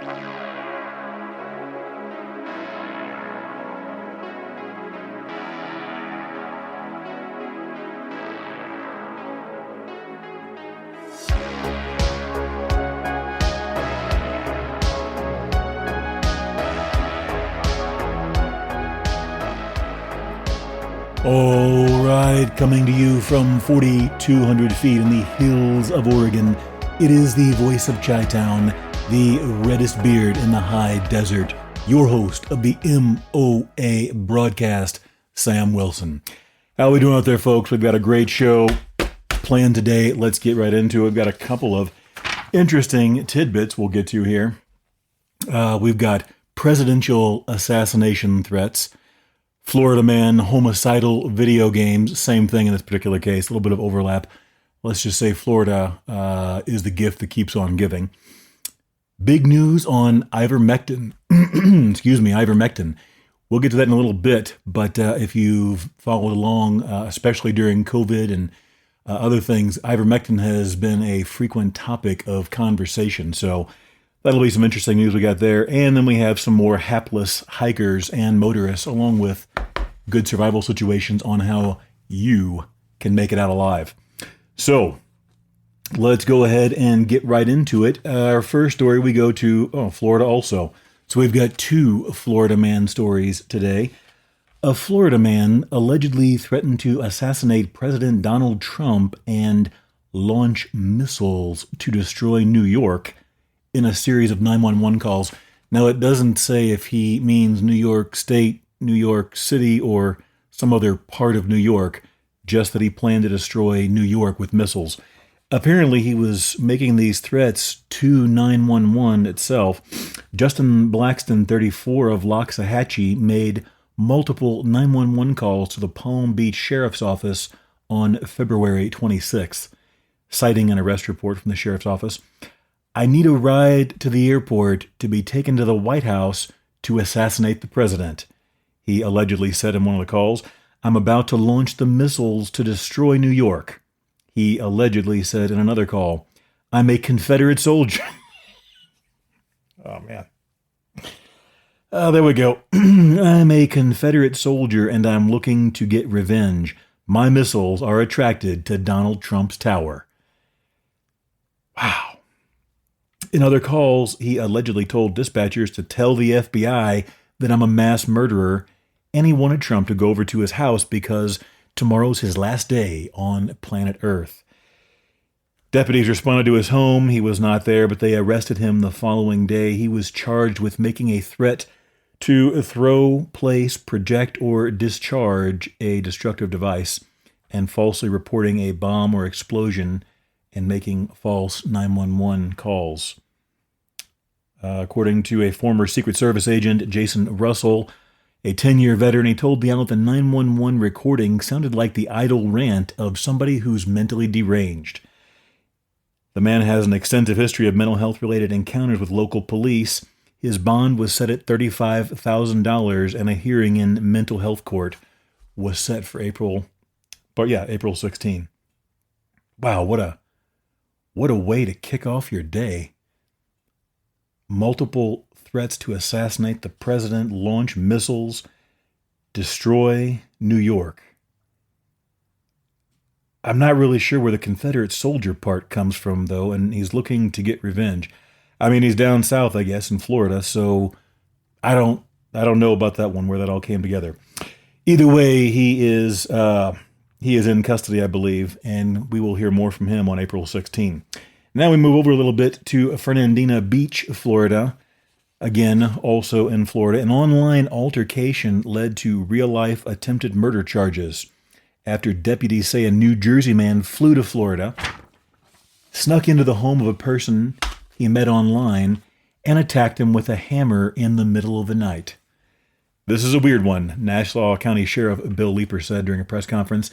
All right, coming to you from 4,200 feet in the hills of Oregon, it is the voice of Chi-Town, the reddest beard in the high desert, your host of the MOA Broadcast, Sam Wilson. How are we doing out there, folks? We've got a great show planned today. Let's get right into it. We've got a couple of interesting tidbits we'll get to here. We've got presidential assassination threats, Florida man, homicidal video games, same thing in this particular case, a little bit of overlap. Let's just say Florida is the gift that keeps on giving. Big news on ivermectin. Ivermectin. We'll get to that in a little bit, but if you've followed along, especially during COVID and other things, ivermectin has been a frequent topic of conversation. So that'll be some interesting news we got there. And then we have some more hapless hikers and motorists, along with good survival situations on how you can make it out alive. So let's go ahead and get right into it. Our first story, we go to Florida also. So we've got two Florida man stories today. A Florida man allegedly threatened to assassinate President Donald Trump and launch missiles to destroy New York in a series of 911 calls. Now, it doesn't say if he means New York State, New York City, or some other part of New York, just that he planned to destroy New York with missiles. Apparently, he was making these threats to 911 itself. Justin Blackston, 34, of Loxahatchee, made multiple 911 calls to the Palm Beach Sheriff's Office on February 26th, citing an arrest report from the Sheriff's Office. "I need a ride to the airport to be taken to the White House to assassinate the president," he allegedly said in one of the calls. "I'm about to launch the missiles to destroy New York," he allegedly said in another call. "I'm a Confederate soldier." Oh, man. There we go. "I'm a Confederate soldier and I'm looking to get revenge. My missiles are attracted to Donald Trump's tower." Wow. In other calls, he allegedly told dispatchers to tell the FBI that I'm a mass murderer, and he wanted Trump to go over to his house because tomorrow's his last day on planet Earth. Deputies responded to his home. He was not there, but they arrested him the following day. He was charged with making a threat to throw, place, project, or discharge a destructive device and falsely reporting a bomb or explosion and making false 911 calls. According to a former Secret Service agent, Jason Russell, a 10-year veteran, he told the outlet the 911 recording sounded like the idle rant of somebody who's mentally deranged. The man has an extensive history of mental health-related encounters with local police. His bond was set at $35,000, and a hearing in mental health court was set for April 16. Wow, what a way to kick off your day. Multiple threats to assassinate the president, launch missiles, destroy New York. I'm not really sure where the Confederate soldier part comes from, though, and he's looking to get revenge. I mean, he's down south, I guess, in Florida, so I don't know about that one, where that all came together. Either way, he is in custody, I believe, and we will hear more from him on April 16. Now we move over a little bit to Fernandina Beach, Florida. Again, also in Florida. An online altercation led to real-life attempted murder charges after deputies say a New Jersey man flew to Florida, snuck into the home of a person he met online, and attacked him with a hammer in the middle of the night. This is a weird one, Nassau County Sheriff Bill Leeper said during a press conference.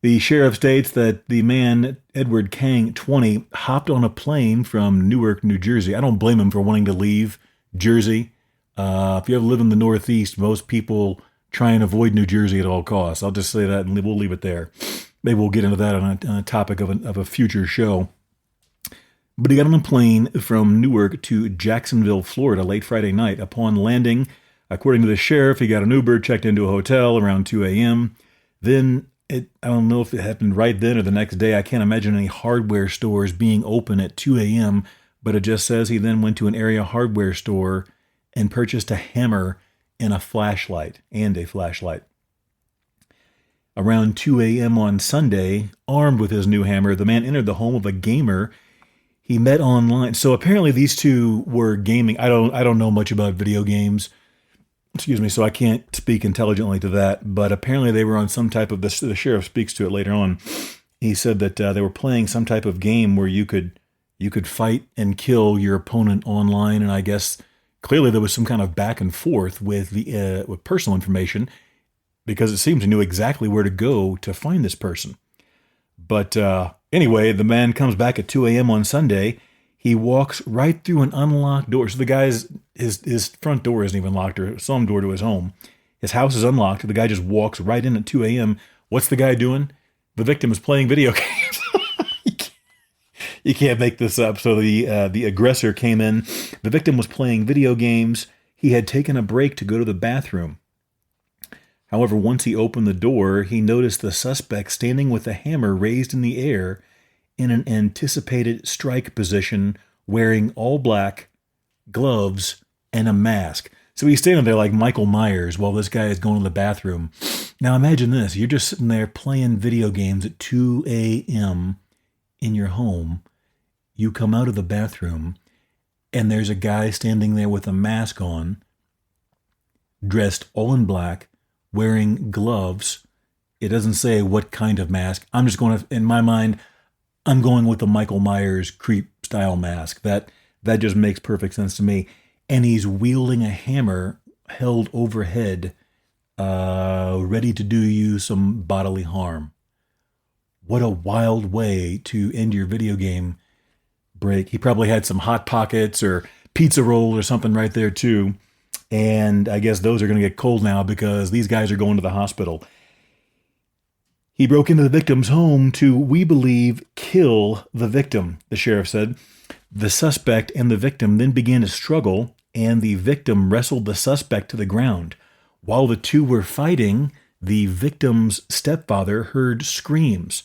The sheriff states that the man, Edward Kang, 20, hopped on a plane from Newark, New Jersey. I don't blame him for wanting to leave Jersey. If you ever live in the Northeast, most people try and avoid New Jersey at all costs. I'll just say that, and we'll leave it there. Maybe we'll get into that on a topic of a future show. But he got on a plane from Newark to Jacksonville, Florida, late Friday night. Upon landing, according to the sheriff, he got an Uber, checked into a hotel around 2 a.m. Then, I don't know if it happened right then or the next day. I can't imagine any hardware stores being open at 2 a.m., but it just says he then went to an area hardware store and purchased a hammer and a flashlight. Around 2 a.m. on Sunday, armed with his new hammer, the man entered the home of a gamer he met online. So apparently these two were gaming. I don't know much about video games. Excuse me, so I can't speak intelligently to that. But apparently they were on some type of, the sheriff speaks to it later on. He said that they were playing some type of game where you could fight and kill your opponent online. And I guess clearly there was some kind of back and forth with with personal information, because it seems he knew exactly where to go to find this person. But anyway, the man comes back at 2 a.m. on Sunday. He walks right through an unlocked door. So the guy's, his front door isn't even locked, or some door to his home. His house is unlocked. The guy just walks right in at 2 a.m. What's the guy doing? The victim is playing video games. You can't make this up. So the aggressor came in. The victim was playing video games. He had taken a break to go to the bathroom. However, once he opened the door, he noticed the suspect standing with a hammer raised in the air in an anticipated strike position, wearing all black, gloves, and a mask. So he's standing there like Michael Myers while this guy is going to the bathroom. Now imagine this. You're just sitting there playing video games at 2 a.m. in your home. You come out of the bathroom, and there's a guy standing there with a mask on, dressed all in black, wearing gloves. It doesn't say what kind of mask. I'm just going to, in my mind, I'm going with the Michael Myers creep style mask. That just makes perfect sense to me. And he's wielding a hammer held overhead, ready to do you some bodily harm. What a wild way to end your video game break. He probably had some Hot Pockets or pizza roll or something right there too. And I guess those are going to get cold now because these guys are going to the hospital. He broke into the victim's home to, we believe, kill the victim, the sheriff said. The suspect and the victim then began to struggle, and the victim wrestled the suspect to the ground. While the two were fighting, the victim's stepfather heard screams.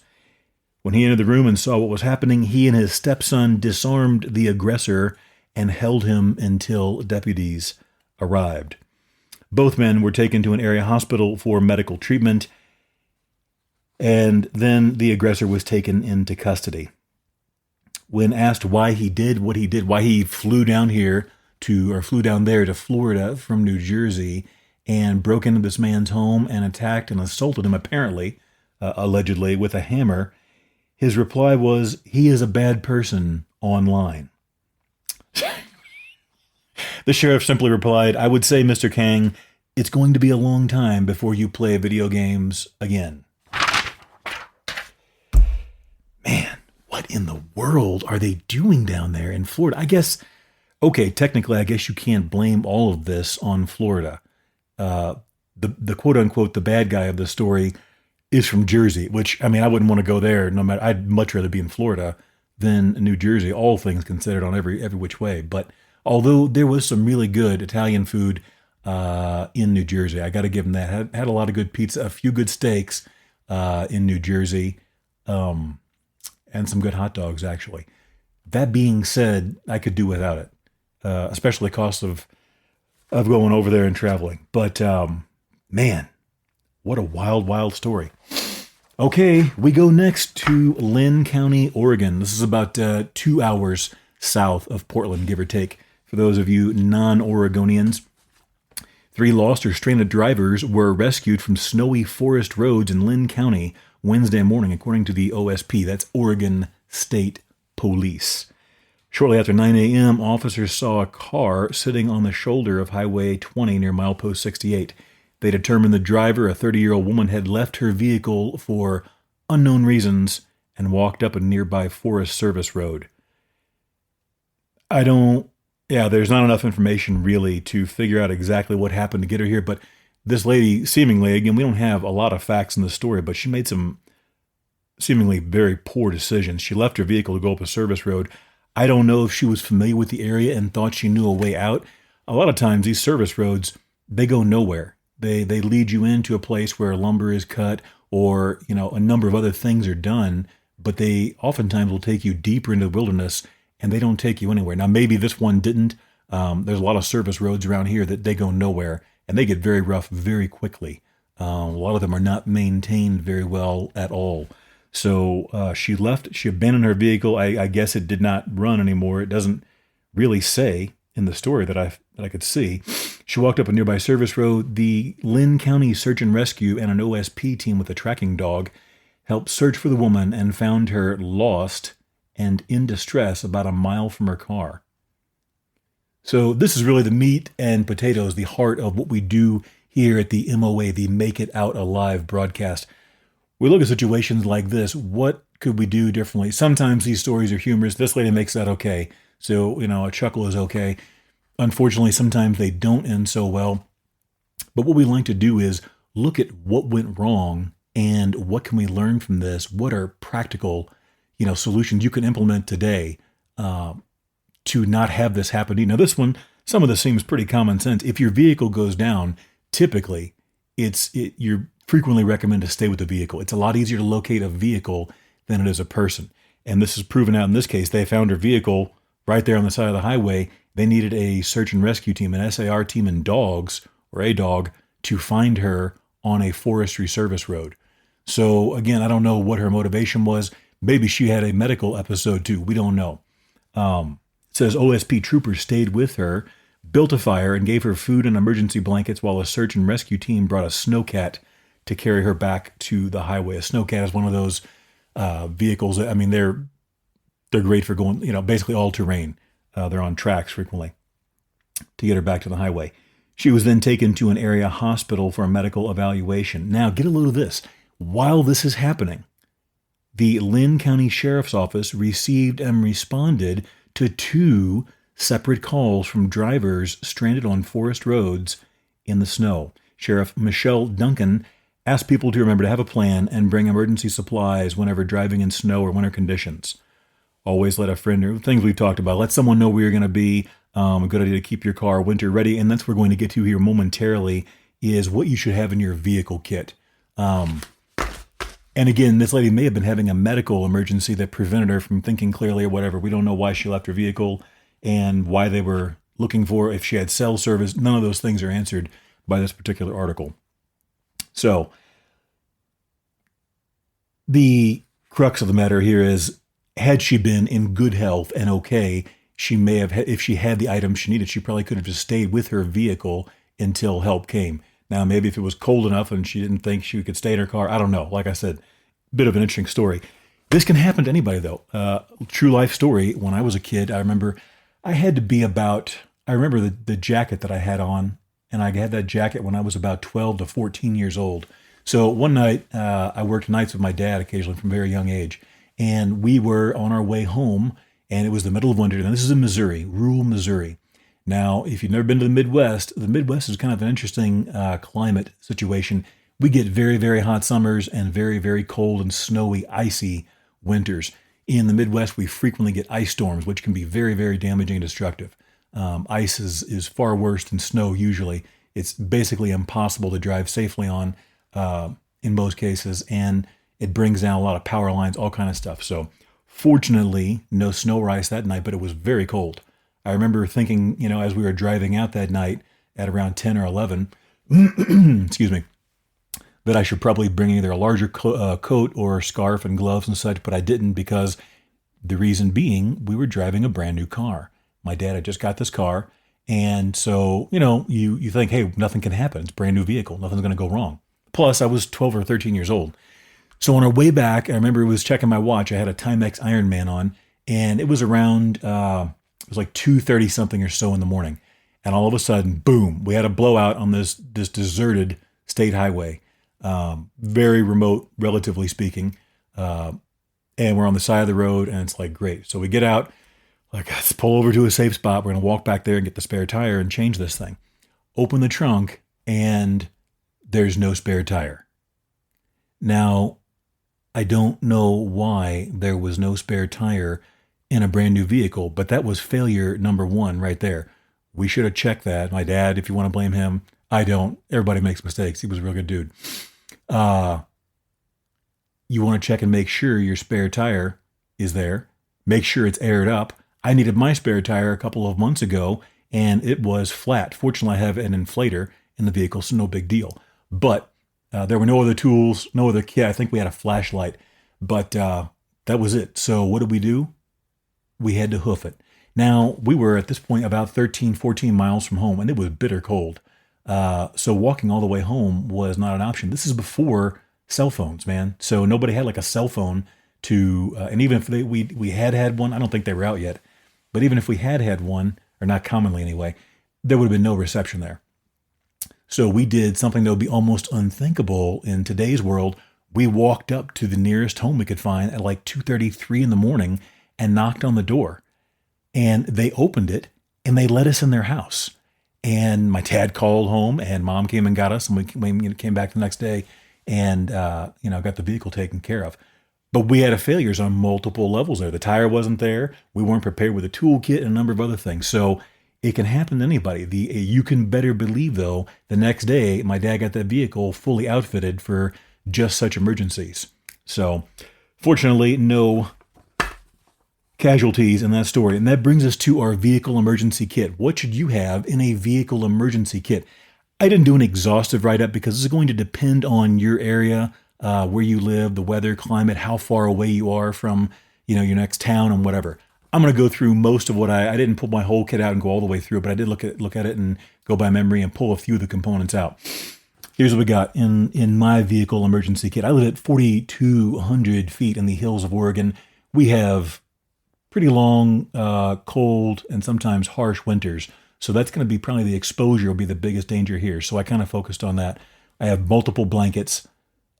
When he entered the room and saw what was happening, he and his stepson disarmed the aggressor and held him until deputies arrived. Both men were taken to an area hospital for medical treatment, and then the aggressor was taken into custody. When asked why he did what he did, why he flew down there to Florida from New Jersey and broke into this man's home and attacked and assaulted him, apparently, allegedly, with a hammer, his reply was, he is a bad person online. The sheriff simply replied, I would say, Mr. Kang, it's going to be a long time before you play video games again. Man, what in the world are they doing down there in Florida? I guess, okay, technically, I guess you can't blame all of this on Florida. The quote-unquote, the bad guy of the story is from Jersey, which, I mean, I wouldn't want to go there no matter. I'd much rather be in Florida than New Jersey, all things considered on every which way. But although there was some really good Italian food in New Jersey, I got to give them that. Had a lot of good pizza, a few good steaks in New Jersey, and some good hot dogs, actually. That being said, I could do without it, especially the cost of going over there and traveling. But man, what a wild, wild story. Okay, we go next to Lynn County, Oregon. This is about 2 hours south of Portland, give or take. For those of you non-Oregonians, 3 lost or stranded drivers were rescued from snowy forest roads in Lynn County Wednesday morning, according to the OSP. That's Oregon State Police. Shortly after 9 a.m., officers saw a car sitting on the shoulder of Highway 20 near milepost 68. They determined the driver, a 30-year-old woman, had left her vehicle for unknown reasons and walked up a nearby Forest Service road. There's not enough information really to figure out exactly what happened to get her here, but this lady seemingly, again, we don't have a lot of facts in the story, but she made some seemingly very poor decisions. She left her vehicle to go up a service road. I don't know if she was familiar with the area and thought she knew a way out. A lot of times these service roads, they go nowhere. They lead you into a place where lumber is cut or, a number of other things are done, but they oftentimes will take you deeper into the wilderness and they don't take you anywhere. Now, maybe this one didn't. There's a lot of service roads around here that they go nowhere and they get very rough very quickly. A lot of them are not maintained very well at all. So she left, she abandoned her vehicle. I guess it did not run anymore. It doesn't really say in the story that I could see. She walked up a nearby service road. The Lynn County Search and Rescue and an OSP team with a tracking dog helped search for the woman and found her lost and in distress about a mile from her car. So this is really the meat and potatoes, the heart of what we do here at the MOA, the Make It Out Alive broadcast. We look at situations like this. What could we do differently? Sometimes these stories are humorous. This lady makes that okay. So, a chuckle is okay. Unfortunately, sometimes they don't end so well. But what we like to do is look at what went wrong and what can we learn from this? What are practical, solutions you can implement today to not have this happen? This one, some of this seems pretty common sense. If your vehicle goes down, typically you're frequently recommend to stay with the vehicle. It's a lot easier to locate a vehicle than it is a person. And this is proven out in this case. They found her vehicle right there on the side of the highway. They needed a search and rescue team, an SAR team and dogs, or a dog, to find her on a forestry service road. So again, I don't know what her motivation was. Maybe she had a medical episode too. We don't know. It says OSP troopers stayed with her, built a fire, and gave her food and emergency blankets while a search and rescue team brought a snowcat to carry her back to the highway. A snowcat is one of those vehicles. They're great for going, basically all terrain. They're on tracks frequently to get her back to the highway. She was then taken to an area hospital for a medical evaluation. Now, get a load of this. While this is happening, the Lynn County Sheriff's Office received and responded to 2 separate calls from drivers stranded on forest roads in the snow. Sheriff Michelle Duncan asked people to remember to have a plan and bring emergency supplies whenever driving in snow or winter conditions. Always let a friend know, things we've talked about. Let someone know where you're going to be. A good idea to keep your car winter ready. And that's what we're going to get to here momentarily is what you should have in your vehicle kit. And again, this lady may have been having a medical emergency that prevented her from thinking clearly or whatever. We don't know why she left her vehicle and why they were looking for, if she had cell service. None of those things are answered by this particular article. So the crux of the matter here is, had she been in good health and okay, she may have, if she had the items she needed, she probably could have just stayed with her vehicle until help came. Now, maybe if it was cold enough and she didn't think she could stay in her car, I don't know. Like I said, bit of an interesting story. This can happen to anybody, though. True life story. When I was a kid, I remember I had to be about, I remember the jacket that I had on, and I had that jacket when I was about 12 to 14 years old. So one night, I worked nights with my dad occasionally from a very young age, and we were on our way home, and it was the middle of winter. And this is in Missouri, rural Missouri. Now, if you've never been to the Midwest is kind of an interesting climate situation. We get very, very hot summers and very, very cold and snowy, icy winters. In the Midwest, we frequently get ice storms, which can be very, very damaging and destructive. Ice is far worse than snow usually. It's basically impossible to drive safely on in most cases, and it brings down a lot of power lines, all kind of stuff. So fortunately, no snow or ice that night, but it was very cold. I remember thinking, as we were driving out that night at around 10 or 11, excuse me, that I should probably bring either a larger coat or scarf and gloves and such, but I didn't, because the reason being, we were driving a brand new car. My dad had just got this car, and so, you think, hey, nothing can happen. It's a brand new vehicle. Nothing's going to go wrong. Plus, I was 12 or 13 years old. So on our way back, I remember I was checking my watch. I had a Timex Ironman on, and it was around, it was like 2:30 something or so in the morning. And all of a sudden, boom, we had a blowout on this deserted state highway. Very remote, relatively speaking. And we're on the side of the road, and it's like, great. So we get out, like, let's pull over to a safe spot. We're going to walk back there and get the spare tire and change this thing. Open the trunk, and there's no spare tire. Now, I don't know why there was no spare tire in a brand new vehicle, but that was failure number one right there. We should have checked that. My dad, if you want to blame him, I don't. Everybody makes mistakes. He was a real good dude. You want to check and make sure your spare tire is there. Make sure it's aired up. I needed my spare tire a couple of months ago, and it was flat. Fortunately, I have an inflator in the vehicle, so no big deal. But there were no other tools, no other kit. I think we had a flashlight, but that was it. So what did we do? We had to hoof it. Now, we were at this point about 13, 14 miles from home, and it was bitter cold. So walking all the way home was not an option. This is before cell phones, man. So nobody had like a cell phone to, and even if we had one, I don't think they were out yet, but even if we had one, or not commonly anyway, there would have been no reception there. So we did something that would be almost unthinkable in today's world. We walked up to the nearest home we could find at like 2:33 in the morning and knocked on the door. And they opened it and they let us in their house. And my dad called home and mom came and got us, and we came back the next day and got the vehicle taken care of. But we had failures on multiple levels there. The tire wasn't there. We weren't prepared with a toolkit and a number of other things. So it can happen to anybody. You can better believe, though, the next day, my dad got that vehicle fully outfitted for just such emergencies. So fortunately, no casualties in that story. And that brings us to our vehicle emergency kit. What should you have in a vehicle emergency kit? I didn't do an exhaustive write-up because this is going to depend on your area, where you live, the weather, climate, how far away you are from, your next town and whatever. I'm going to go through most of what I didn't pull my whole kit out and go all the way through, but I did look at it and go by memory and pull a few of the components out. Here's what we got in my vehicle emergency kit. I live at 4,200 feet in the hills of Oregon. We have pretty long, cold, and sometimes harsh winters. So that's going to be probably the exposure will be the biggest danger here. So I kind of focused on that. I have multiple blankets.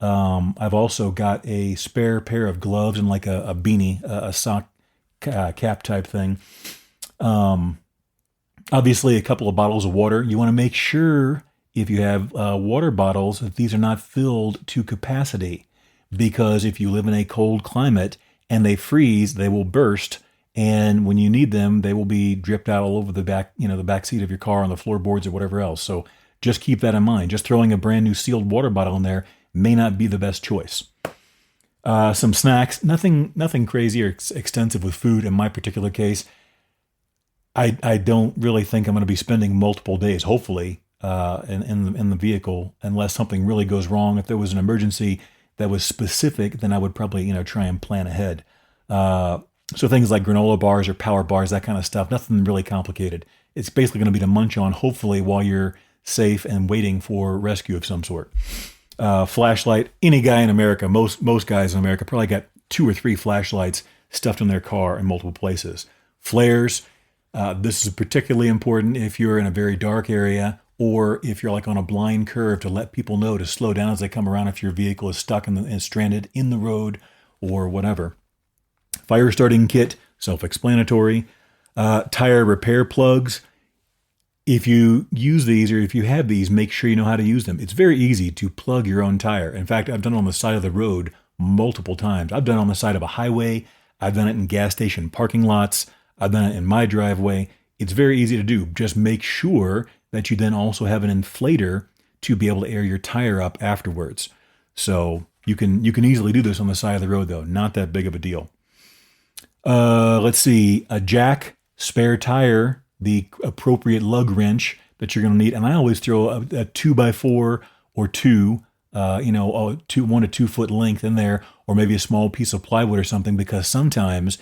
I've also got a spare pair of gloves and like a beanie, a sock cap type thing. Obviously a couple of bottles of water. You want to make sure if you have water bottles that these are not filled to capacity, because if you live in a cold climate and they freeze, they will burst. And when you need them, they will be dripped out all over the back, the back seat of your car, on the floorboards or whatever else. So just keep that in mind. Just throwing a brand new sealed water bottle in there may not be the best choice. Some snacks, nothing crazy or extensive with food in my particular case. I don't really think I'm going to be spending multiple days, hopefully, in the vehicle, unless something really goes wrong. If there was an emergency that was specific, then I would probably, try and plan ahead. So things like granola bars or power bars, that kind of stuff, nothing really complicated. It's basically going to be to munch on, hopefully, while you're safe and waiting for rescue of some sort. Flashlight. Any guy in America, most guys in America probably got 2 or 3 flashlights stuffed in their car in multiple places. Flares. This is particularly important if you're in a very dark area, or if you're like on a blind curve, to let people know to slow down as they come around if your vehicle is stuck and stranded in the road or whatever. Fire starting kit, self-explanatory. Tire repair plugs. If you use these, or if you have these, make sure you know how to use them. It's very easy to plug your own tire. In fact, I've done it on the side of the road multiple times. I've done it on the side of a highway. I've done it in gas station parking lots. I've done it in my driveway. It's very easy to do. Just make sure that you then also have an inflator to be able to air your tire up afterwards. So you can easily do this on the side of the road, though. Not that big of a deal. Let's see, a jack, spare tire, the appropriate lug wrench that you're going to need. And I always throw a 2x4 or 2, 1 to 2 foot length in there, or maybe a small piece of plywood or something, because sometimes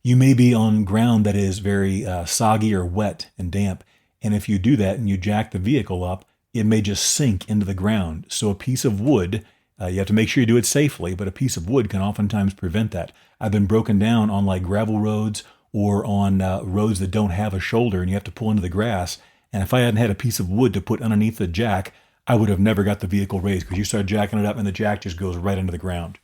you may be on ground that is very soggy or wet and damp. And if you do that and you jack the vehicle up, it may just sink into the ground. So a piece of wood, you have to make sure you do it safely, but a piece of wood can oftentimes prevent that. I've been broken down on like gravel roads or on roads that don't have a shoulder and you have to pull into the grass. And if I hadn't had a piece of wood to put underneath the jack, I would have never got the vehicle raised, because you start jacking it up and the jack just goes right into the ground.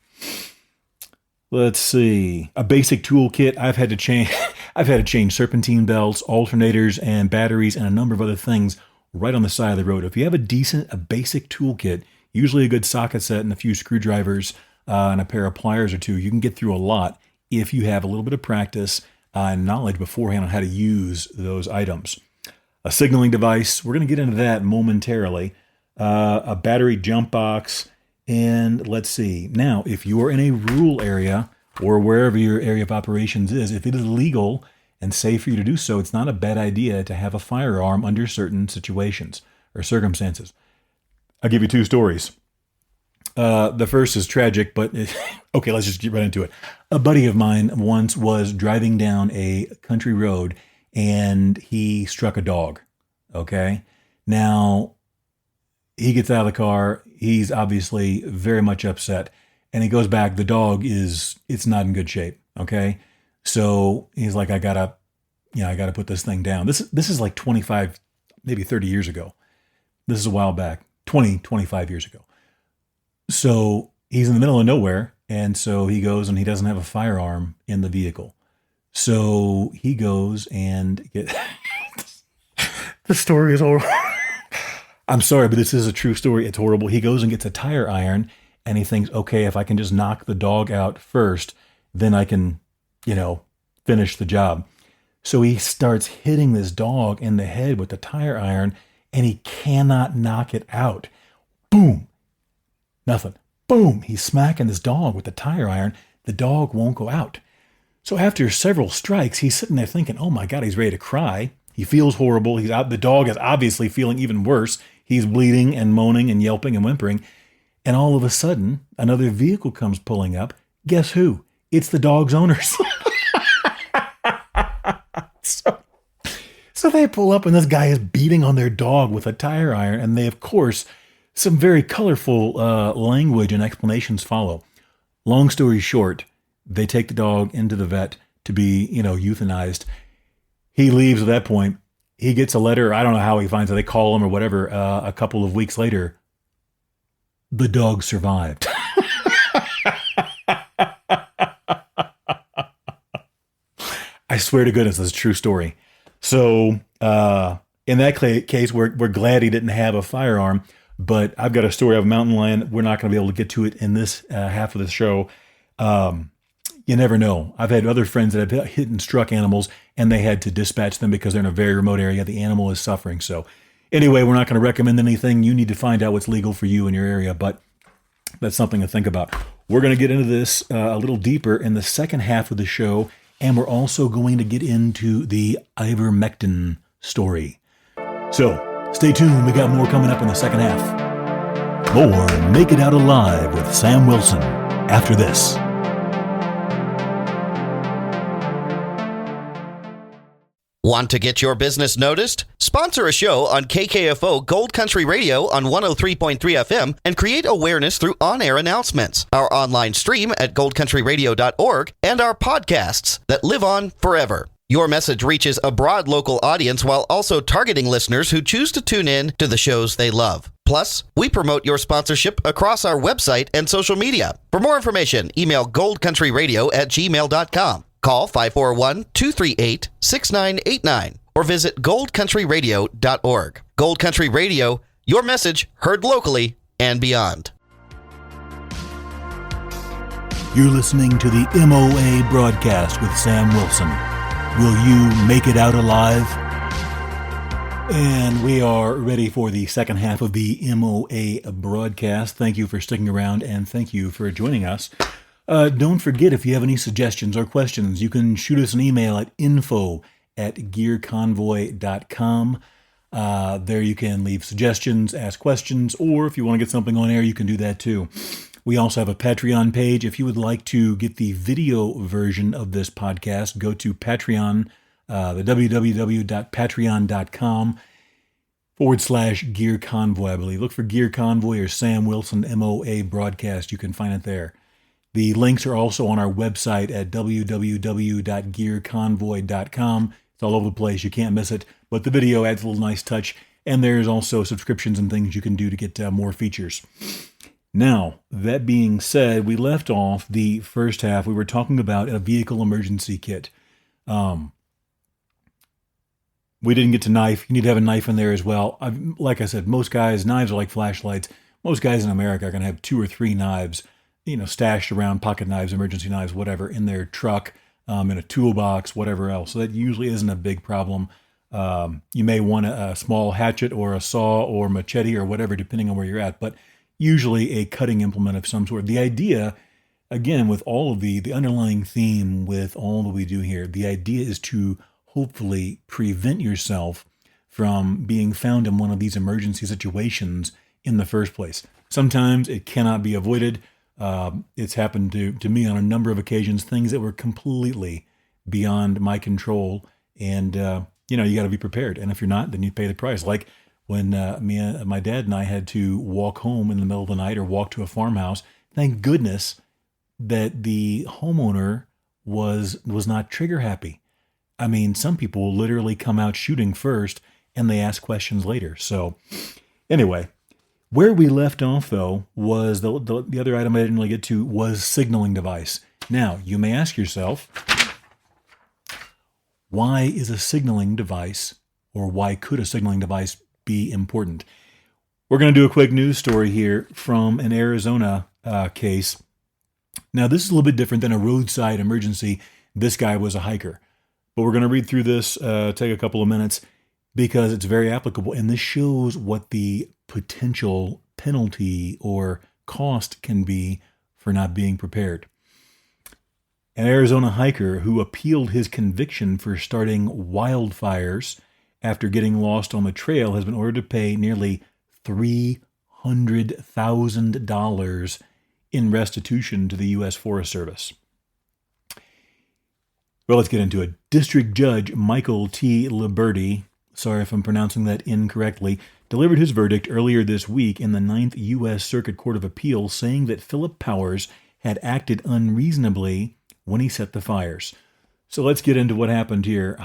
Let's see, a basic toolkit. I've had to change serpentine belts, alternators, and batteries, and a number of other things right on the side of the road. If you have a basic toolkit, usually a good socket set and a few screwdrivers and a pair of pliers or two, you can get through a lot if you have a little bit of practice and knowledge beforehand on how to use those items. A signaling device, we're going to get into that momentarily. A battery jump box, and let's see. Now, if you are in a rural area or wherever your area of operations is, if it is legal and safe for you to do so, it's not a bad idea to have a firearm under certain situations or circumstances. I'll give you two stories. The first is tragic, but okay, let's just get right into it. A buddy of mine once was driving down a country road and he struck a dog. Okay. Now he gets out of the car. He's obviously very much upset and he goes back. The dog it's not in good shape. Okay. So he's like, I gotta put this thing down. This is like 25, maybe 30 years ago. This is a while back, 25 years ago. So he's in the middle of nowhere. And so he goes and he doesn't have a firearm in the vehicle. So he goes and the story is horrible. I'm sorry, but this is a true story. It's horrible. He goes and gets a tire iron and he thinks, okay, if I can just knock the dog out first, then I can, finish the job. So he starts hitting this dog in the head with the tire iron and he cannot knock it out. Boom. Nothing. Boom. He's smacking this dog with the tire iron. The dog won't go out. So after several strikes, he's sitting there thinking, oh my God, he's ready to cry. He feels horrible. He's out. The dog is obviously feeling even worse. He's bleeding and moaning and yelping and whimpering. And all of a sudden, another vehicle comes pulling up. Guess who? It's the dog's owners. So they pull up and this guy is beating on their dog with a tire iron. And they, of course, some very colorful language and explanations follow. Long story short, they take the dog into the vet to be, euthanized. He leaves at that point. He gets a letter. I don't know how he finds it. They call him or whatever. A couple of weeks later, the dog survived. I swear to goodness, this is a true story. So in that case, we're glad he didn't have a firearm. But I've got a story of a mountain lion. We're not going to be able to get to it in this half of the show. You never know. I've had other friends that have hit and struck animals, and they had to dispatch them because they're in a very remote area. The animal is suffering. So anyway, we're not going to recommend anything. You need to find out what's legal for you in your area, but that's something to think about. We're going to get into this a little deeper in the second half of the show, and we're also going to get into the Ivermectin story. So stay tuned. We got more coming up in the second half. More Make It Out Alive with Sam Wilson after this. Want to get your business noticed? Sponsor a show on KKFO Gold Country Radio on 103.3 FM and create awareness through on-air announcements, our online stream at goldcountryradio.org, and our podcasts that live on forever. Your message reaches a broad local audience while also targeting listeners who choose to tune in to the shows they love. Plus, we promote your sponsorship across our website and social media. For more information, email goldcountryradio@gmail.com. Call 541-238-6989 or visit goldcountryradio.org. Gold Country Radio, your message heard locally and beyond. You're listening to the MOA Broadcast with Sam Wilson. Will you make it out alive? And we are ready for the second half of the MOA Broadcast. Thank you for sticking around and thank you for joining us. Don't forget, if you have any suggestions or questions, you can shoot us an email at info@gearconvoy.com. There you can leave suggestions, ask questions, or if you want to get something on air, you can do that too. We also have a Patreon page. If you would like to get the video version of this podcast, go to Patreon, the www.patreon.com/Gear Convoy, I believe. Look for Gear Convoy or Sam Wilson MOA Broadcast. You can find it there. The links are also on our website at www.gearconvoy.com. It's all over the place. You can't miss it. But the video adds a little nice touch. And there's also subscriptions and things you can do to get more features. Now, that being said, we left off the first half. We were talking about a vehicle emergency kit. We didn't get to knife. You need to have a knife in there as well. Like I said, most guys, knives are like flashlights. Most guys in America are going to have 2 or 3 knives, stashed around, pocket knives, emergency knives, whatever, in their truck, in a toolbox, whatever else. So that usually isn't a big problem. You may want a small hatchet or a saw or machete or whatever, depending on where you're at, but usually a cutting implement of some sort. The idea, again, with all of the underlying theme with all that we do here, the idea is to hopefully prevent yourself from being found in one of these emergency situations in the first place. Sometimes it cannot be avoided. It's happened to me on a number of occasions, things that were completely beyond my control. And, you got to be prepared. And if you're not, then you pay the price. Like when my dad and I had to walk home in the middle of the night or walk to a farmhouse. Thank goodness that the homeowner was not trigger happy. I mean, some people will literally come out shooting first and they ask questions later. So anyway, where we left off, though, was the other item I didn't really get to was signaling device. Now, you may ask yourself, why is a signaling device, or why could a signaling device be important? We're going to do a quick news story here from an Arizona case. Now, this is a little bit different than a roadside emergency. This guy was a hiker. But we're going to read through this, take a couple of minutes, because it's very applicable. And this shows what the potential penalty or cost can be for not being prepared. An Arizona hiker who appealed his conviction for starting wildfires after getting lost on the trail has been ordered to pay nearly $300,000 in restitution to the U.S. Forest Service. Well, let's get into it. District Judge Michael T. Liberty, sorry if I'm pronouncing that incorrectly, delivered his verdict earlier this week in the 9th U.S. Circuit Court of Appeals, saying that Philip Powers had acted unreasonably when he set the fires. So let's get into what happened here.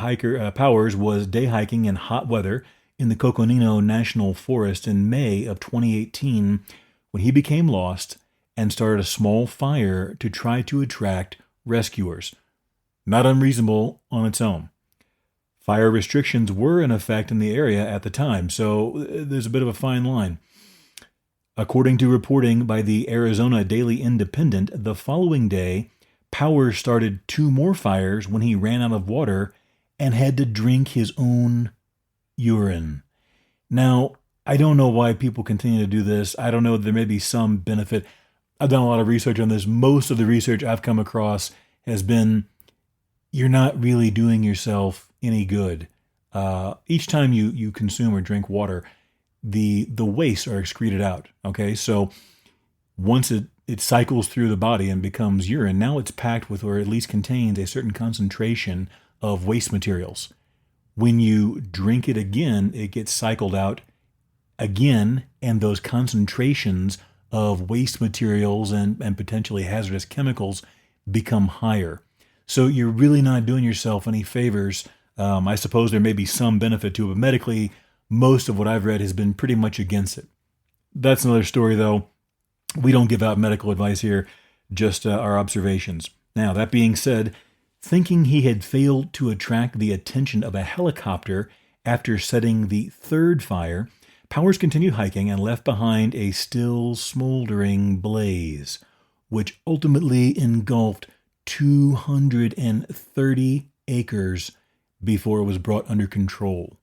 Powers was day hiking in hot weather in the Coconino National Forest in May of 2018 when he became lost and started a small fire to try to attract rescuers. Not unreasonable on its own. Fire restrictions were in effect in the area at the time, so there's a bit of a fine line. According to reporting by the Arizona Daily Independent, the following day, Powers started 2 more fires when he ran out of water and had to drink his own urine. Now, I don't know why people continue to do this. I don't know. There may be some benefit. I've done a lot of research on this. Most of the research I've come across has been you're not really doing yourself any good. Each time you consume or drink water, the wastes are excreted out. Okay, so once it cycles through the body and becomes urine, now it's packed with, or at least contains, a certain concentration of waste materials. When you drink it again, it gets cycled out again, and those concentrations of waste materials and potentially hazardous chemicals become higher. So you're really not doing yourself any favors. I suppose there may be some benefit to it, but medically, most of what I've read has been pretty much against it. That's another story, though. We don't give out medical advice here, just our observations. Now, that being said, thinking he had failed to attract the attention of a helicopter after setting the 3rd fire, Powers continued hiking and left behind a still smoldering blaze, which ultimately engulfed 230 acres before it was brought under control.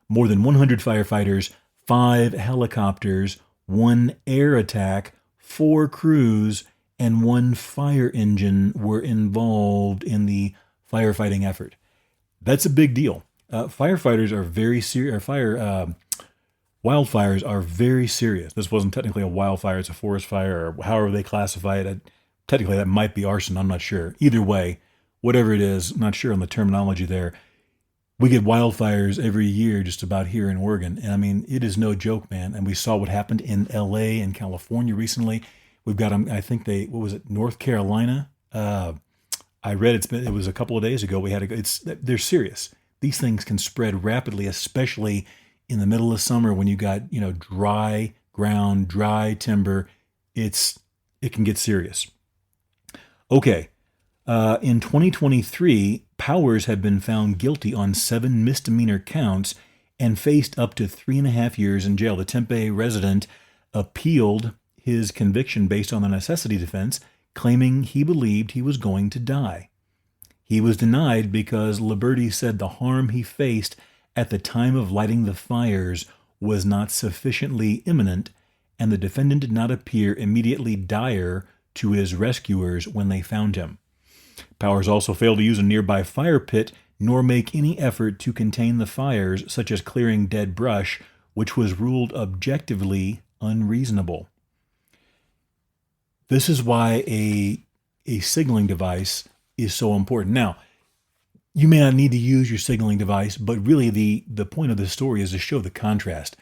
More than 100 firefighters, 5 helicopters, 1 air attack, 4 crews, and 1 fire engine were involved in the firefighting effort. That's a big deal. Firefighters are very serious. Wildfires are very serious. This wasn't technically a wildfire; it's a forest fire, or however they classify it. Technically, that might be arson. I'm not sure. Either way, whatever it is, I'm not sure on the terminology there. We get wildfires every year just about here in Oregon. And I mean, it is no joke, man. And we saw what happened in LA and California recently. We've got, I think North Carolina? I read it was a couple of days ago. They're serious. These things can spread rapidly, especially in the middle of summer when you got, dry ground, dry timber. It can get serious. Okay. In 2023, Powers had been found guilty on 7 misdemeanor counts and faced up to 3.5 years in jail. The Tempe resident appealed his conviction based on the necessity defense, claiming he believed he was going to die. He was denied because Liberty said the harm he faced at the time of lighting the fires was not sufficiently imminent, and the defendant did not appear immediately dire to his rescuers when they found him. Powers also failed to use a nearby fire pit nor make any effort to contain the fires, such as clearing dead brush, which was ruled objectively unreasonable. This is why a signaling device is so important. Now, you may not need to use your signaling device, but really the point of this story is to show the contrast.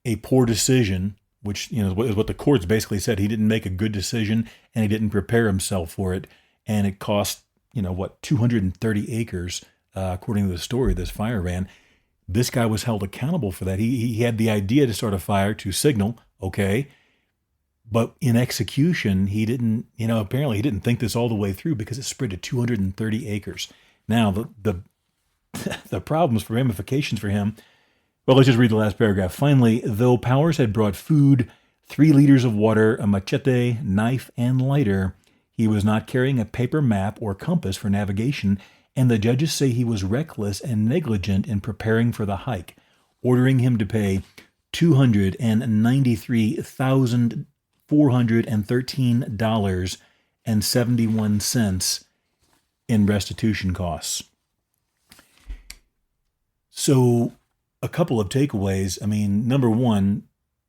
A poor decision, which is what the courts basically said. He didn't make a good decision, and he didn't prepare himself for it, and it cost 230 acres, according to the story this fire ran. This guy was held accountable for that. He had the idea to start a fire, to signal, okay, but in execution, he didn't, apparently he didn't think this all the way through because it spread to 230 acres. Now, the problems for ramifications for him, well, let's just read the last paragraph. Finally, though Powers had brought food, 3 liters of water, a machete, knife, and lighter, he was not carrying a paper map or compass for navigation, and the judges say he was reckless and negligent in preparing for the hike, ordering him to pay $293,413.71 in restitution costs. So, a couple of takeaways. I mean, number one,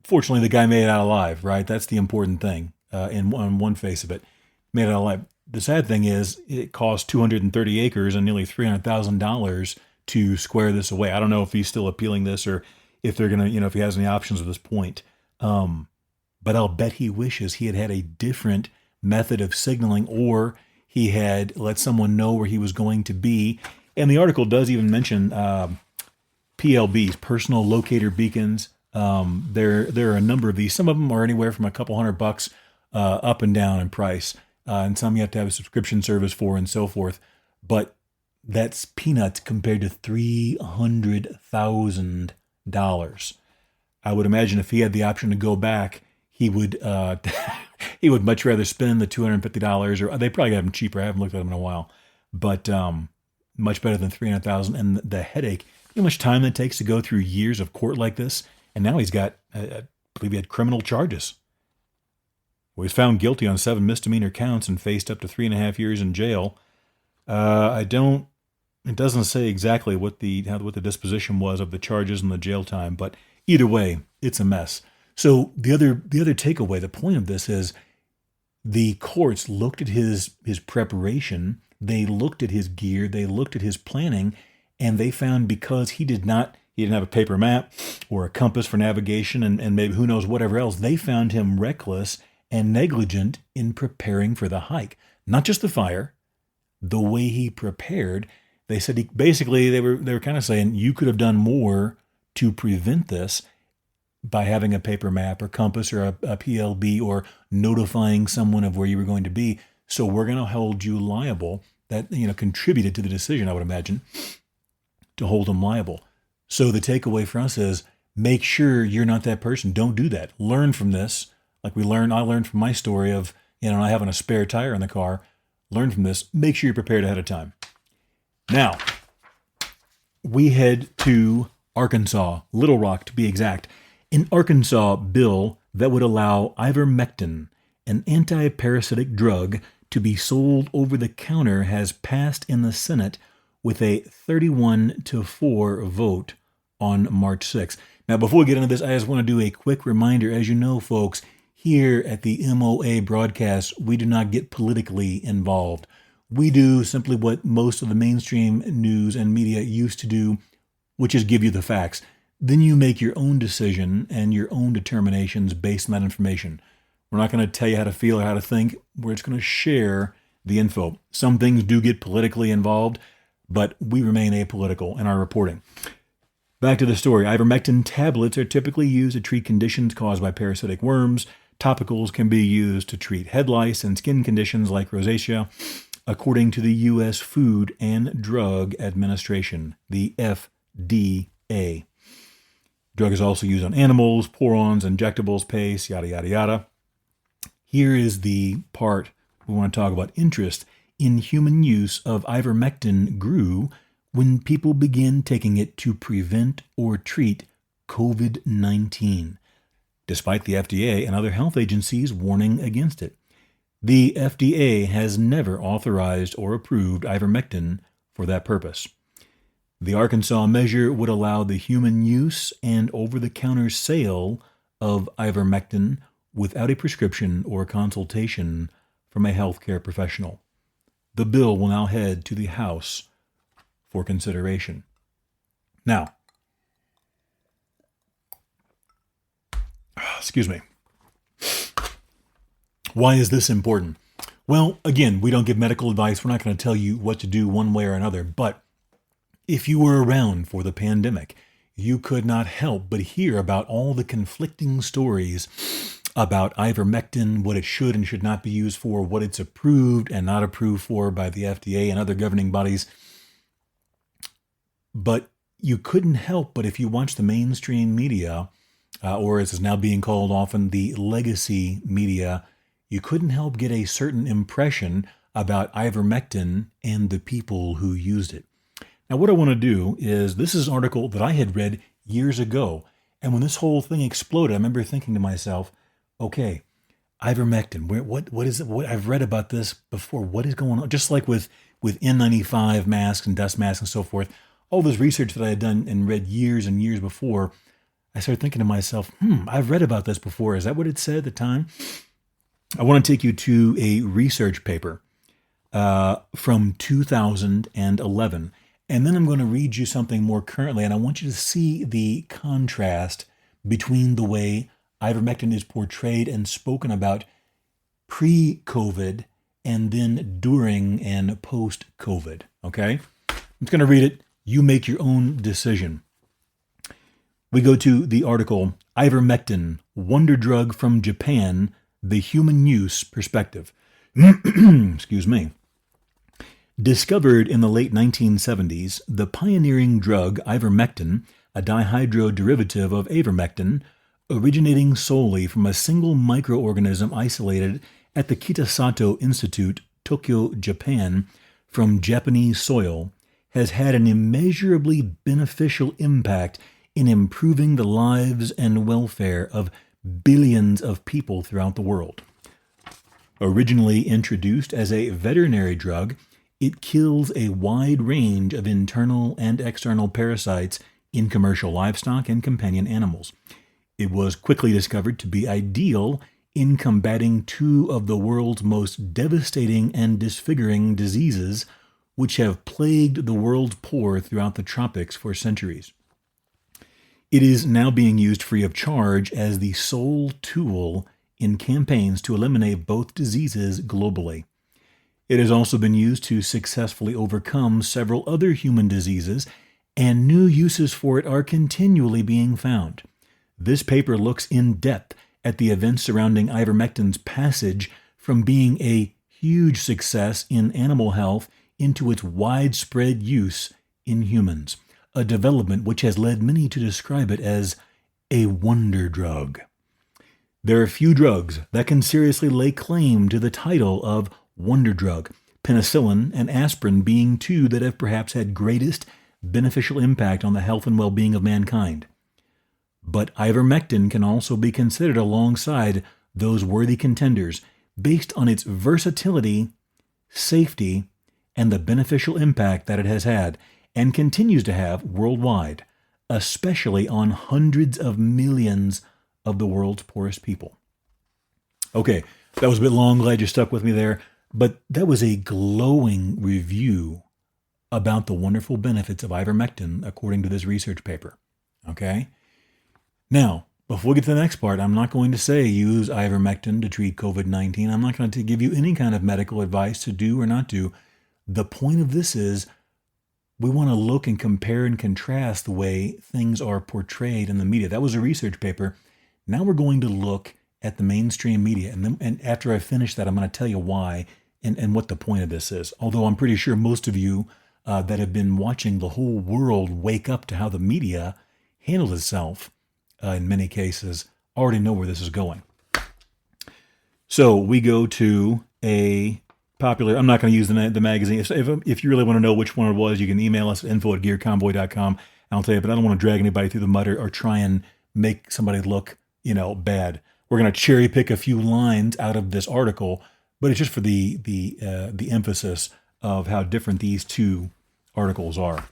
fortunately, the guy made it out alive, right? That's the important thing on one face of it. Made it out alive. The sad thing is it cost 230 acres and nearly $300,000 to square this away. I don't know if he's still appealing this or if they're going to, if he has any options at this point. But I'll bet he wishes he had had a different method of signaling, or he had let someone know where he was going to be. And the article does even mention PLBs, personal locator beacons. There are a number of these. Some of them are anywhere from a couple $100 up and down in price. And some you have to have a subscription service for and so forth. But that's peanuts compared to $300,000. I would imagine if he had the option to go back, he would he would much rather spend the $250, or they probably got them cheaper. I haven't looked at them in a while, but much better than $300,000. And the headache, how much time it takes to go through years of court like this. And now he's got, I believe he had criminal charges. He was found guilty on 7 misdemeanor counts and faced up to 3.5 years in jail. It doesn't say exactly what the disposition was of the charges and the jail time, but either way, it's a mess. So the other takeaway, the point of this is the courts looked at his preparation, they looked at his gear, they looked at his planning, and they found because he didn't have a paper map or a compass for navigation and maybe who knows whatever else, they found him reckless and negligent in preparing for the hike. Not just the fire, the way he prepared. They said they were kind of saying you could have done more to prevent this by having a paper map or compass or a PLB or notifying someone of where you were going to be. So we're going to hold you liable. That contributed to the decision, I would imagine, to hold him liable. So the takeaway for us is make sure you're not that person. Don't do that. Learn from this. Like I learned from my story of, not having a spare tire in the car. Learn from this. Make sure you're prepared ahead of time. Now, we head to Arkansas, Little Rock to be exact. An Arkansas bill that would allow Ivermectin, an anti-parasitic drug, to be sold over the counter has passed in the Senate with a 31-4 vote on March 6th. Now, before we get into this, I just want to do a quick reminder. As you know, folks, here at the MOA Broadcast, we do not get politically involved. We do simply what most of the mainstream news and media used to do, which is give you the facts. Then you make your own decision and your own determinations based on that information. We're not going to tell you how to feel or how to think. We're just going to share the info. Some things do get politically involved, but we remain apolitical in our reporting. Back to the story. Ivermectin tablets are typically used to treat conditions caused by parasitic worms. Topicals can be used to treat head lice and skin conditions like rosacea, according to the U.S. Food and Drug Administration, the FDA. Drug is also used on animals, pour-ons, injectables, paste, yada, yada, yada. Here is the part we want to talk about. Interest in human use of ivermectin grew when people began taking it to prevent or treat COVID-19, despite the FDA and other health agencies warning against it. The FDA has never authorized or approved ivermectin for that purpose. The Arkansas measure would allow the human use and over-the-counter sale of ivermectin without a prescription or consultation from a healthcare professional. The bill will now head to the House for consideration. Now, excuse me. Why is this important? Well, again, we don't give medical advice. We're not going to tell you what to do one way or another. But if you were around for the pandemic, you could not help but hear about all the conflicting stories about ivermectin, what it should and should not be used for, what it's approved and not approved for by the FDA and other governing bodies. But you couldn't help but, if you watch the mainstream media, or as is now being called often, the legacy media, you couldn't help get a certain impression about ivermectin and the people who used it. Now, what I want to do is, this is an article that I had read years ago. And when this whole thing exploded, I remember thinking to myself, okay, ivermectin, what is it? I've read about this before. What is going on? Just like with N95 masks and dust masks and so forth, all this research that I had done and read years and years before, I started thinking to myself, I've read about this before. Is that what it said at the time? I want to take you to a research paper from 2011. And then I'm going to read you something more currently, and I want you to see the contrast between the way ivermectin is portrayed and spoken about pre-COVID and then during and post-COVID, okay? I'm just going to read it. You make your own decision. We go to the article, Ivermectin, Wonder Drug from Japan, the Human Use Perspective. Excuse me. Discovered in the late 1970s, the pioneering drug ivermectin, a dihydroderivative of avermectin, originating solely from a single microorganism isolated at the Kitasato Institute, Tokyo, Japan, from Japanese soil, has had an immeasurably beneficial impact in improving the lives and welfare of billions of people throughout the world. Originally introduced as a veterinary drug, it kills a wide range of internal and external parasites in commercial livestock and companion animals. It was quickly discovered to be ideal in combating two of the world's most devastating and disfiguring diseases, which have plagued the world's poor throughout the tropics for centuries. It is now being used free of charge as the sole tool in campaigns to eliminate both diseases globally. It has also been used to successfully overcome several other human diseases, and new uses for it are continually being found. This paper looks in depth at the events surrounding ivermectin's passage from being a huge success in animal health into its widespread use in humans, a development which has led many to describe it as a wonder drug. There are few drugs that can seriously lay claim to the title of wonder drug, penicillin and aspirin being two that have perhaps had greatest beneficial impact on the health and well-being of mankind. But ivermectin can also be considered alongside those worthy contenders based on its versatility, safety, and the beneficial impact that it has had and continues to have worldwide, especially on hundreds of millions of the world's poorest people. Okay, that was a bit long. Glad you stuck with me there. But that was a glowing review about the wonderful benefits of ivermectin, according to this research paper. Okay? Now, before we get to the next part, I'm not going to say use ivermectin to treat COVID-19. I'm not going to give you any kind of medical advice to do or not do. The point of this is we want to look and compare and contrast the way things are portrayed in the media. That was a research paper. Now we're going to look at the mainstream media. And after I finish that, I'm going to tell you why and what the point of this is. Although I'm pretty sure most of you that have been watching the whole world wake up to how the media handles itself in many cases already know where this is going. So we go to a popular. I'm not going to use the magazine. If you really want to know which one it was, you can email us at info@gearconvoy.com. I'll tell you, but I don't want to drag anybody through the mud or try and make somebody look, bad. We're going to cherry pick a few lines out of this article, but it's just for the emphasis of how different these two articles are.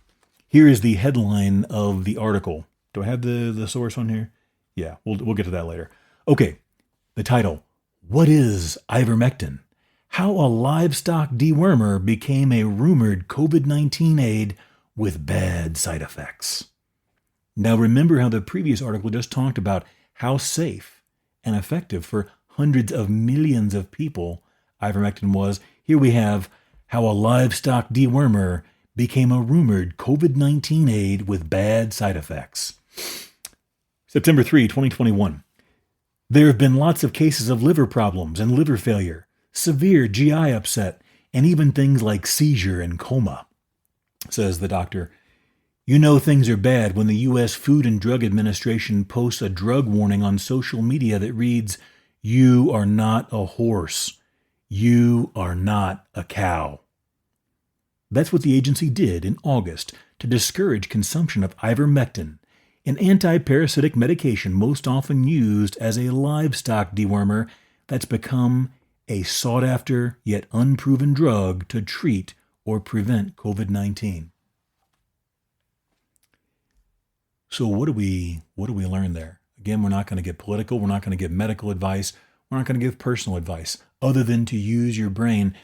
Here is the headline of the article. Do I have the source on here? Yeah, we'll get to that later. Okay, the title: What is Ivermectin? How a livestock dewormer became a rumored COVID-19 aid with bad side effects. Now remember how the previous article just talked about how safe and effective for hundreds of millions of people ivermectin was. Here we have how a livestock dewormer became a rumored COVID-19 aid with bad side effects. September 3, 2021. There have been lots of cases of liver problems and liver failure, severe GI upset, and even things like seizure and coma, says the doctor. You know things are bad when the U.S. Food and Drug Administration posts a drug warning on social media that reads, "You are not a horse. You are not a cow." That's what the agency did in August to discourage consumption of ivermectin, an anti-parasitic medication most often used as a livestock dewormer that's become a sought-after yet unproven drug to treat or prevent COVID-19. So what do we learn there? Again, we're not going to get political. We're not going to give medical advice. We're not going to give personal advice other than to use your brain.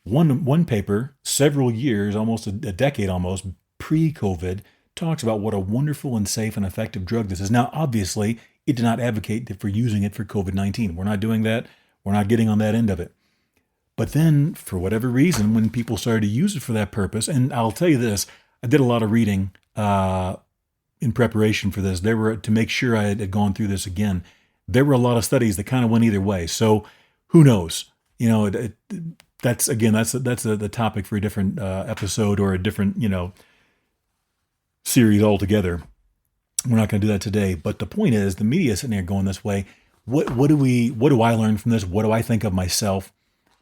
One paper, several years, almost a decade almost, pre-COVID, talks about what a wonderful and safe and effective drug this is. Now, obviously, it did not advocate for using it for COVID-19. We're not doing that. We're not getting on that end of it. But then, for whatever reason, when people started to use it for that purpose, and I'll tell you this, I did a lot of reading in preparation for this. To make sure I had gone through this again, there were a lot of studies that kind of went either way. So who knows? That's the topic for a different episode or a different, series altogether. We're not going to do that today. But the point is, the media is sitting there going this way. What do I learn from this? What do I think of myself?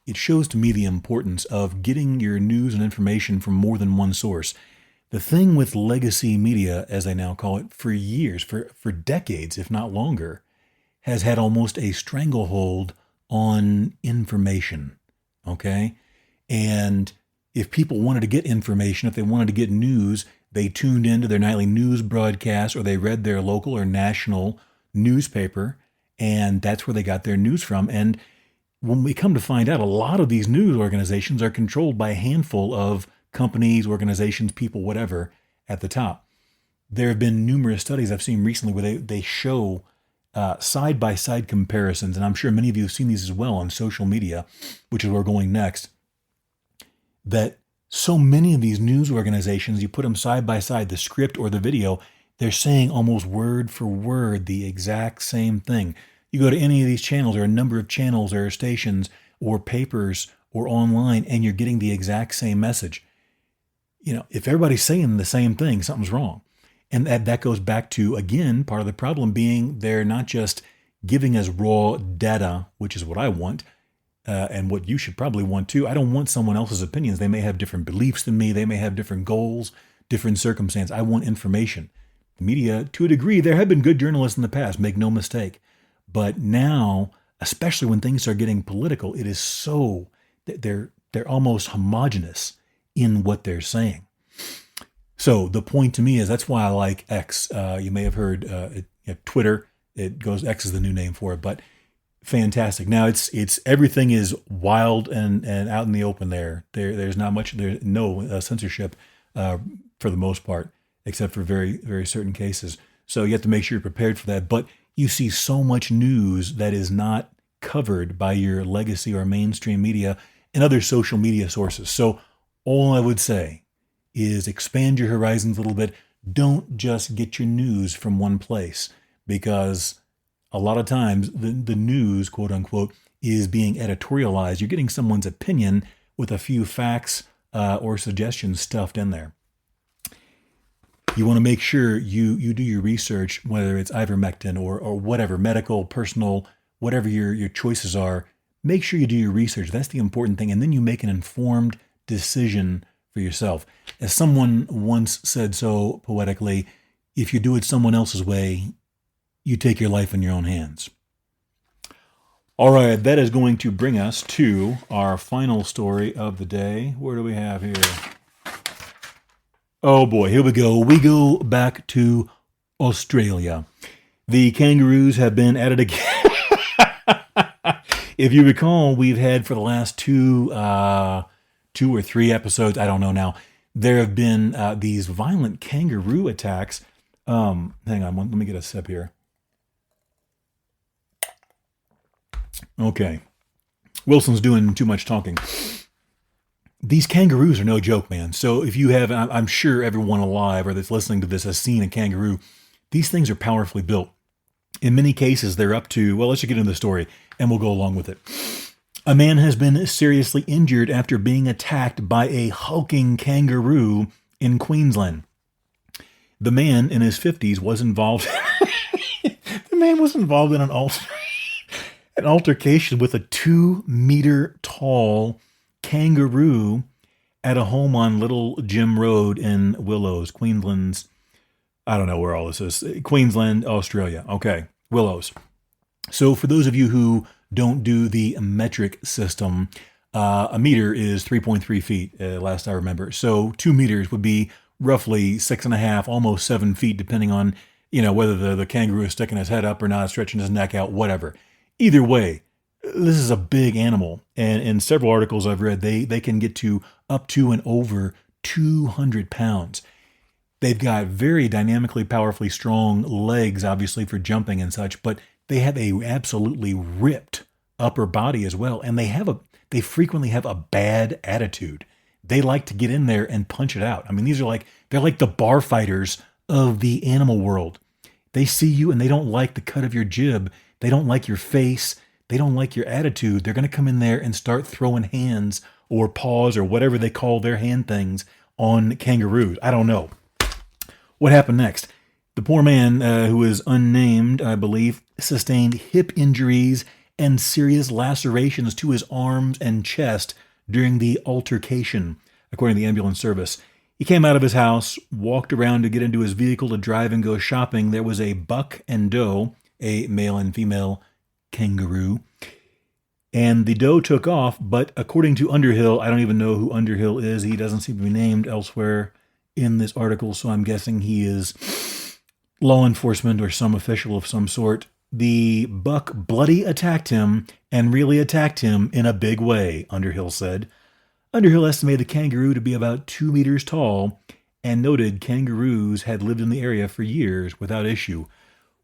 It shows to me the importance of getting your news and information from more than one source. The thing with legacy media, as I now call it, for years, for decades, if not longer, has had almost a stranglehold on information. Okay? And if people wanted to get information, if they wanted to get news, they tuned into their nightly news broadcast or they read their local or national newspaper, and that's where they got their news from. And when we come to find out, a lot of these news organizations are controlled by a handful of companies, organizations, people, whatever, at the top. There have been numerous studies I've seen recently where they show side-by-side comparisons, and I'm sure many of you have seen these as well on social media, which is where we're going next, that so many of these news organizations, you put them side-by-side, the script or the video, they're saying almost word for word the exact same thing. You go to any of these channels, or a number of channels or stations or papers or online, and you're getting the exact same message. If everybody's saying the same thing, something's wrong. And that goes back to, again, part of the problem being they're not just giving us raw data, which is what I want, and what you should probably want too. I don't want someone else's opinions. They may have different beliefs than me. They may have different goals, different circumstances. I want information. The media, to a degree, there have been good journalists in the past, make no mistake. But now, especially when things start getting political, it is so, they're almost homogenous in what they're saying. So the point to me is that's why I like X. You may have heard Twitter. X is the new name for it, but fantastic. Now it's everything is wild and out in the open there. There's no censorship for the most part, except for very, very certain cases. So you have to make sure you're prepared for that. But you see so much news that is not covered by your legacy or mainstream media and other social media sources. So all I would say is expand your horizons a little bit. Don't just get your news from one place, because a lot of times the news, quote unquote, is being editorialized. You're getting someone's opinion with a few facts or suggestions stuffed in there. You want to make sure you do your research, whether it's ivermectin or whatever, medical, personal, whatever your choices are. make sure you do your research. That's the important thing. And then you make an informed decision for yourself. As someone once said so poetically, if you do it someone else's way, you take your life in your own hands. All right, that is going to bring us to our final story of the day. Where do we have here? Oh boy, here we go. We go back to Australia. The kangaroos have been at it again. If you recall, we've had for the last two or three episodes, I don't know now, there have been these violent kangaroo attacks. Hang on, let me get a sip here. Okay. Wilson's doing too much talking. These kangaroos are no joke, man. So if you have, I'm sure everyone alive or that's listening to this has seen a kangaroo. These things are powerfully built. In many cases, they're up to, well, let's just get into the story and we'll go along with it. A man has been seriously injured after being attacked by a hulking kangaroo in Queensland. The man in his 50s was involved. The man was involved in an altercation with a 2-meter tall kangaroo at a home on Little Jim Road in Willows, Queensland's. I don't know where all this is. Queensland, Australia. Okay, Willows. So for those of you who don't do the metric system, a meter is 3.3 feet, last I remember. So 2 meters would be roughly 6.5, almost 7 feet, depending on, whether the kangaroo is sticking his head up or not, stretching his neck out, whatever. Either way, this is a big animal. And in several articles I've read, they can get to up to and over 200 pounds. They've got very dynamically, powerfully strong legs, obviously, for jumping and such, but they have a absolutely ripped upper body as well. And they frequently have a bad attitude. They like to get in there and punch it out. I mean, they're like the bar fighters of the animal world. They see you and they don't like the cut of your jib. They don't like your face. They don't like your attitude. They're going to come in there and start throwing hands or paws or whatever they call their hand things on kangaroos. I don't know. What happened next? The poor man, who is unnamed, I believe, sustained hip injuries and serious lacerations to his arms and chest during the altercation, according to the ambulance service. He came out of his house, walked around to get into his vehicle to drive and go shopping. There was a buck and doe, a male and female kangaroo, and the doe took off, but according to Underhill, I don't even know who Underhill is. He doesn't seem to be named elsewhere in this article, so I'm guessing he is law enforcement or some official of some sort. The buck bloody attacked him and really attacked him in a big way, Underhill said. Underhill estimated the kangaroo to be about 2 meters tall and noted kangaroos had lived in the area for years without issue.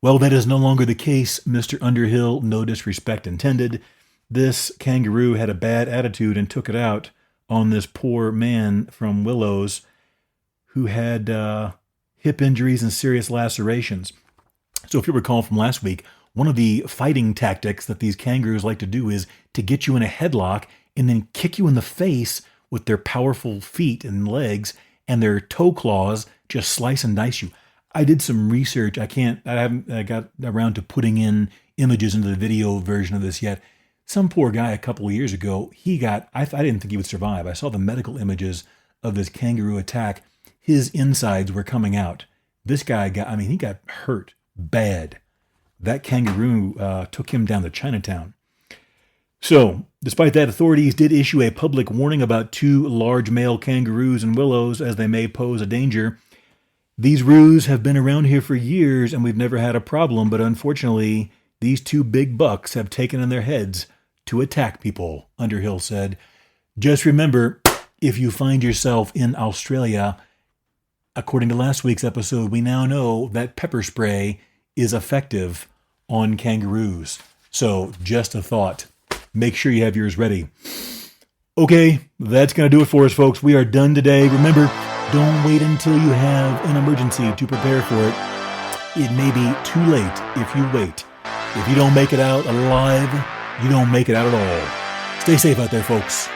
Well, that is no longer the case, Mr. Underhill, no disrespect intended. This kangaroo had a bad attitude and took it out on this poor man from Willows who had hip injuries and serious lacerations. So if you recall from last week, one of the fighting tactics that these kangaroos like to do is to get you in a headlock and then kick you in the face with their powerful feet and legs, and their toe claws just slice and dice you. I did some research. I haven't got around to putting in images into the video version of this yet. Some poor guy a couple of years ago, I didn't think he would survive. I saw the medical images of this kangaroo attack. His insides were coming out. This guy he got hurt bad. That kangaroo took him down to Chinatown. So, despite that, authorities did issue a public warning about 2 large male kangaroos in Willows as they may pose a danger. These roos have been around here for years and we've never had a problem, but unfortunately, these 2 big bucks have taken in their heads to attack people, Underhill said. Just remember, if you find yourself in Australia, according to last week's episode, we now know that pepper spray is effective on kangaroos. So, just a thought. Make sure you have yours ready. Okay, that's going to do it for us, folks. We are done today. Remember, don't wait until you have an emergency to prepare for it. It may be too late if you wait. If you don't make it out alive, you don't make it out at all. Stay safe out there, folks.